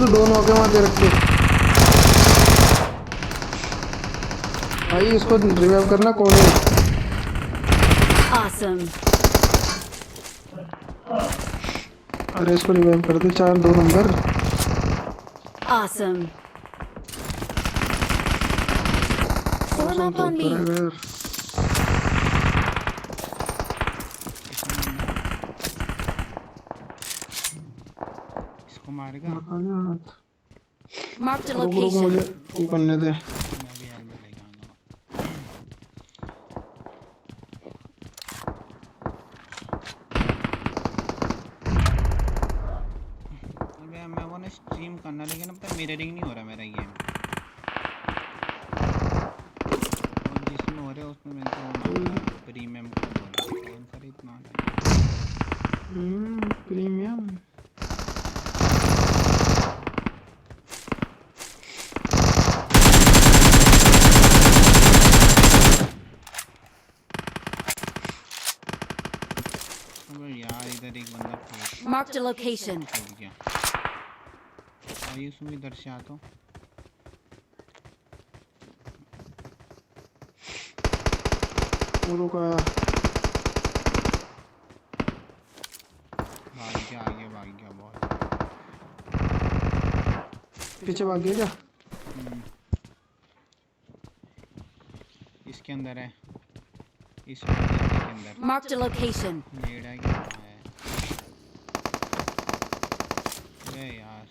तो दोनों होके वहां दे रखे भाई, इसको रिवाइव करना कौन है? Awesome. अरे इसको रिवाइव कर दे, 4 2 number. Awesome. Form up on me. इसको मारेगा। Marked a रुक रुक, मुझे location. वो करने दे। मैं भी हेलमेट लेके आऊंगा। अबे मैं वो ना स्ट्रीम करना, लेकिन अब तक मिररिंग नहीं हो रहा मेरा गेम। और जिसमें हो रहा है उसमें मैंने तो वो मांगा प्रीमियम का, कौन सा इतना प्रीमियम। यार इधर एक बंदा फेंक Marked a location. गया। आयुष भी इधर से आता हूँ। रुका, भाग गया, आगे भाग गया बहुत। पीछे भाग गया क्या? इसके अंदर है, इस के अंदर। Marked a location. लेड़ा क्या है? अरे यार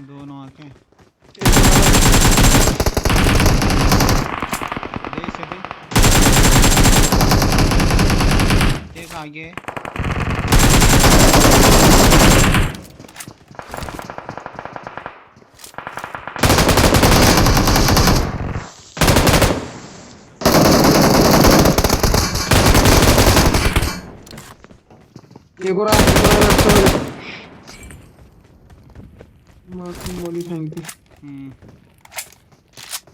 दोनों आके दे से दे। एक आगे एक और गोली फेंक दी।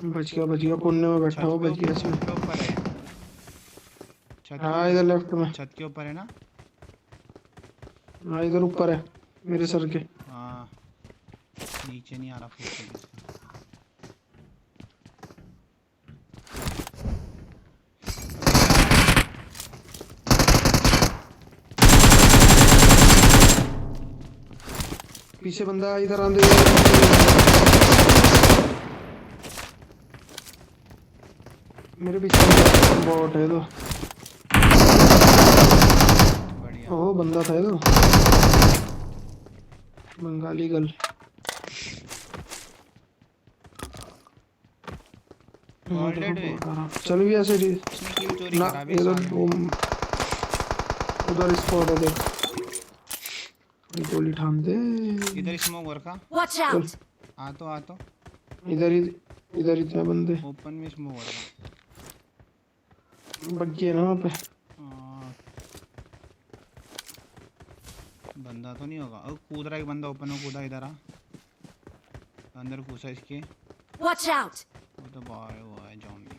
बच गया कोने में बैठा हो, बच गया इसमें। छत के ऊपर है। हाँ इधर लेफ्ट में। छत के ऊपर है ना? हाँ इधर ऊपर है मेरे सर के। हाँ नीचे नहीं आ रहा फुट। पीछे बंदा इधर आंदे। मेरे पीछे बॉट है तो। बढ़िया। ओह बंदा था ये तो, बंगाली गर्ल। चल भी ऐसे चोरी ना, करा भी इधर साले ने। उधर स्पॉट है देख, गोली ठान दे। इधर स्मोक और का। Watch out. आ तो इधर ही थे बंदे। ओपन में स्मोक और का। बच गए ना वहाँ पे। बंदा तो नहीं होगा। और कूद रहा एक बंदा, ओपन में कूदा इधर आ। अंदर घुसा इसके। Watch out. वो तो बाहर वो है ज़ॉम्बी।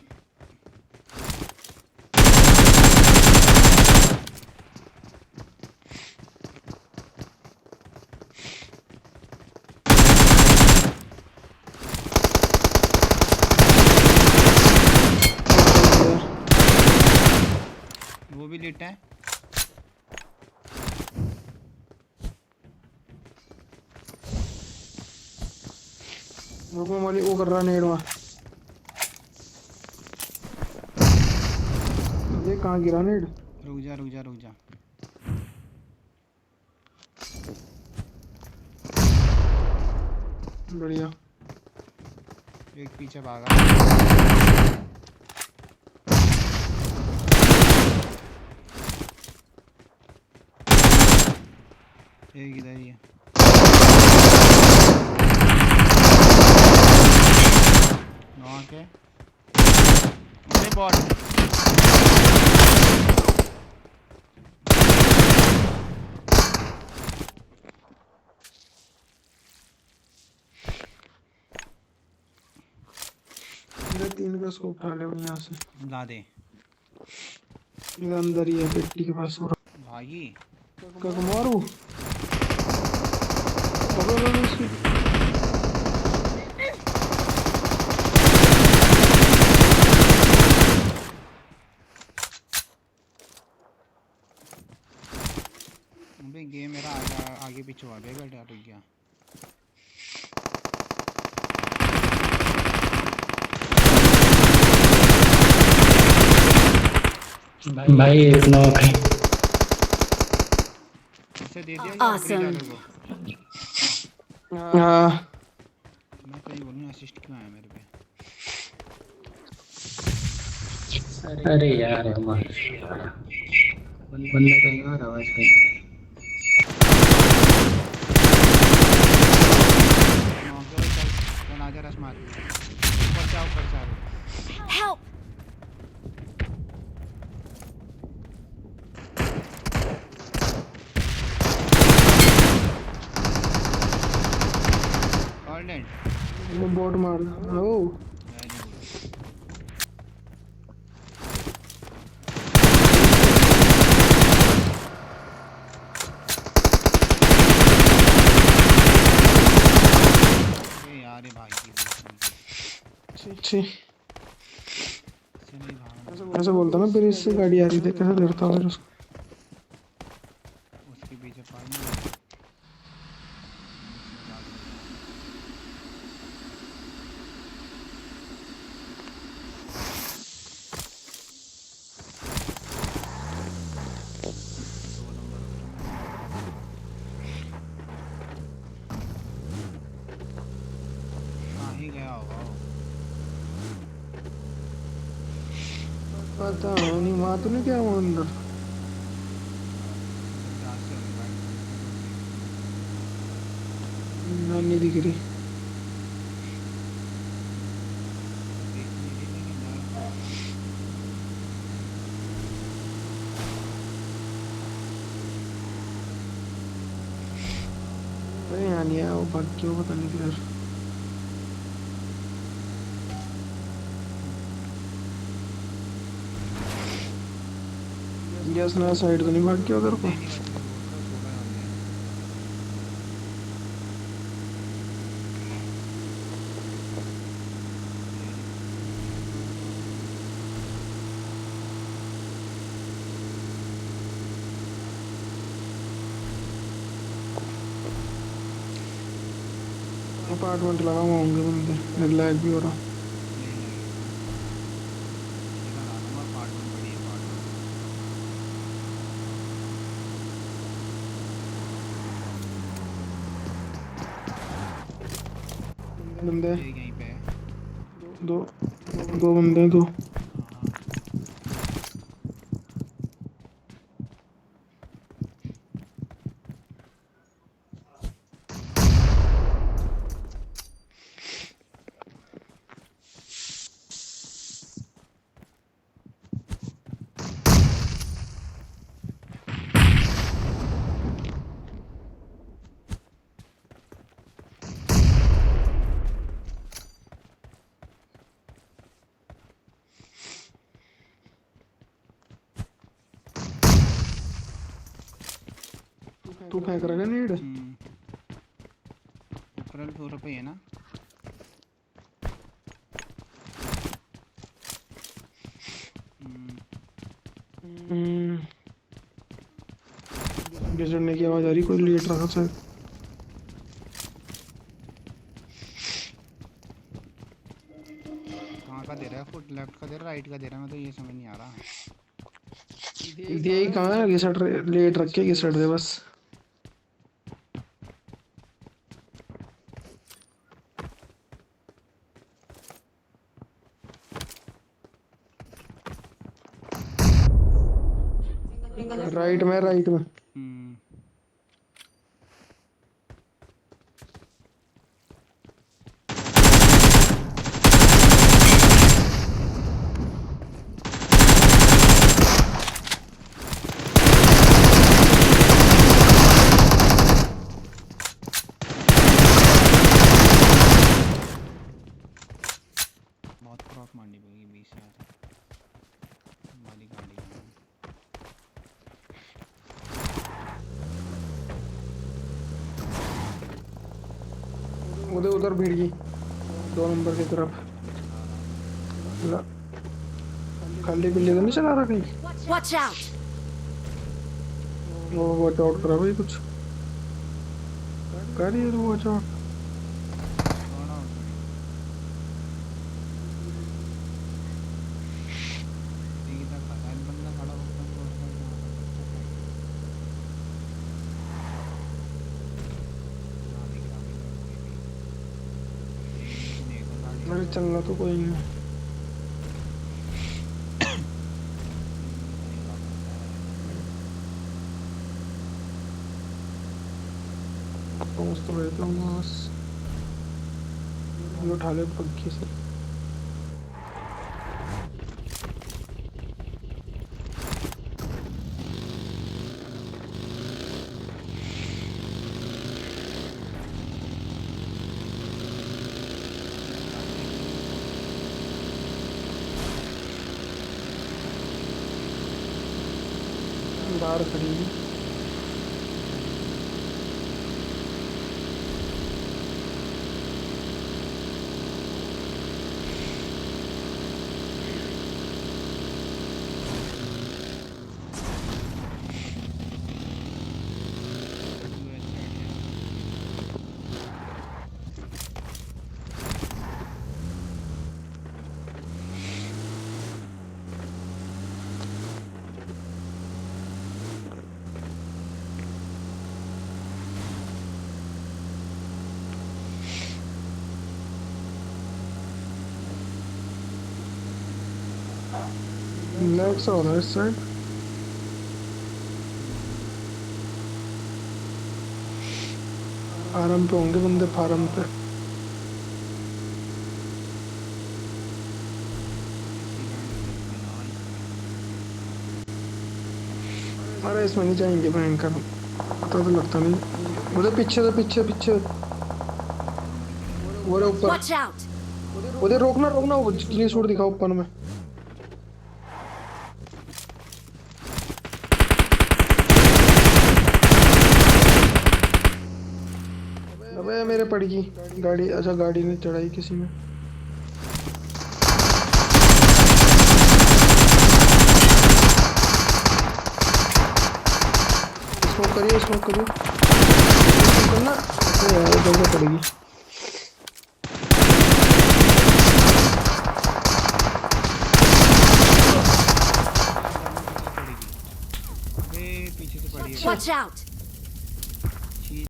वो भी लेटा है। रुको वाली वो कर रहा नेड वहाँ। ये कहाँ गिरा नेड? रुक जा। बढ़िया। एक पीछे भागा। एक इधर ही बॉट मेरे 3 का स्कोप डाले हुए यहाँ से। ला दे इधर अंदर ही है पेटी के पास। और भाई कब मारू? अबे इसकी अबे गेम मेरा आगे पीछे हुआ बेटा रुक गया। भाई एक नॉक है। इसे दे दिया Awesome. को। हाँ मैं तो ये बोलूँ असिस्ट क्यों आया मेरे पे। अरे यार बंदा कहीं और आवाज कहीं। चल आजा रस मार ऊपर जा Help! ऑलरेडी वो बोट मार ओ वेरी गुड। अरे यार ये भाई की छी से नहीं भागना। ऐसे बोलता ना, फिर इससे गाड़ी आ रही थी कैसे लड़ता फिर उसको। उसके पीछे पड़ना। ही गया होगा वो। पता नहीं वहाँ तो नहीं क्या वो अंदर। जहाँ से रिवाइव नहीं दिख रही। देख नहीं रही लेकिन डर तो होगा। अरे यहाँ नहीं आया वो, भाग क्यों पता नहीं किधर। यस ना साइड तो नहीं भाग गया उधर को। नहीं नहीं बच्चे बोल रहा सोलह होंगे। अपार्टमेंट लगा हुआ होंगे बंदे, लैग भी हो रहा। नहीं लगे इधर आ रहा हूँ अपार्टमेंट बड़ी अपार्टमेंट। बंदे ये यहीं पे है। दो दो बंदे हैं, दो। हाँ हाँ तू फेंक रहा है नीड। ऊपर फ्लोर पे है ना। गिरने की आवाज आ रही, कोई लेट रहा शायद। कहाँ का दे रहा है फुट, लेफ्ट का दे रहा है राइट का दे रहा है, मैं तो ये समझ नहीं आ रहा। यही कहाँ है, घिसट लेट रख के घिसट दे बस। राइट में राइट में। उधर उधर भीड़ गई 2 नंबर की तरफ। ला, खाली बिल्ली तो नहीं चला रहा कहीं। Watch out! वो वॉच आउट करा भाई कुछ कर रही है तो वॉच आउट। कौन आउट करेगा? सीधा खड़ा है बंदा, खड़ा होता है तो उसका क्या होता है? हाँ, दिख रहा है कोई भी। एक तो गाड़ी अरे चलना तो कोई नहीं। पहुंच तो गए थे बस। ये उठा ले पक्की से। बाहर खड़ी है। नेक्स्ट हो रहा है इस साइड। फार्म पे होंगे बंदे, फार्म पे। अरे इसमें नहीं जाएंगे भयंकर, पता तो लगता नहीं। उधर पीछे से पीछे पीछे वो रहा ऊपर। Watch out! उधर रोकना रोकना, वो क्लीन शॉट दिखाओ ऊपर में। अबे मेरे पड़ गई गाड़ी। अच्छा गाड़ी ने चढ़ाई किसी में। स्मोक करिए स्मोक करिए। स्मोक करना। अरे यार इधर से पड़ेगी। पीछे से पड़ी है। Watch out!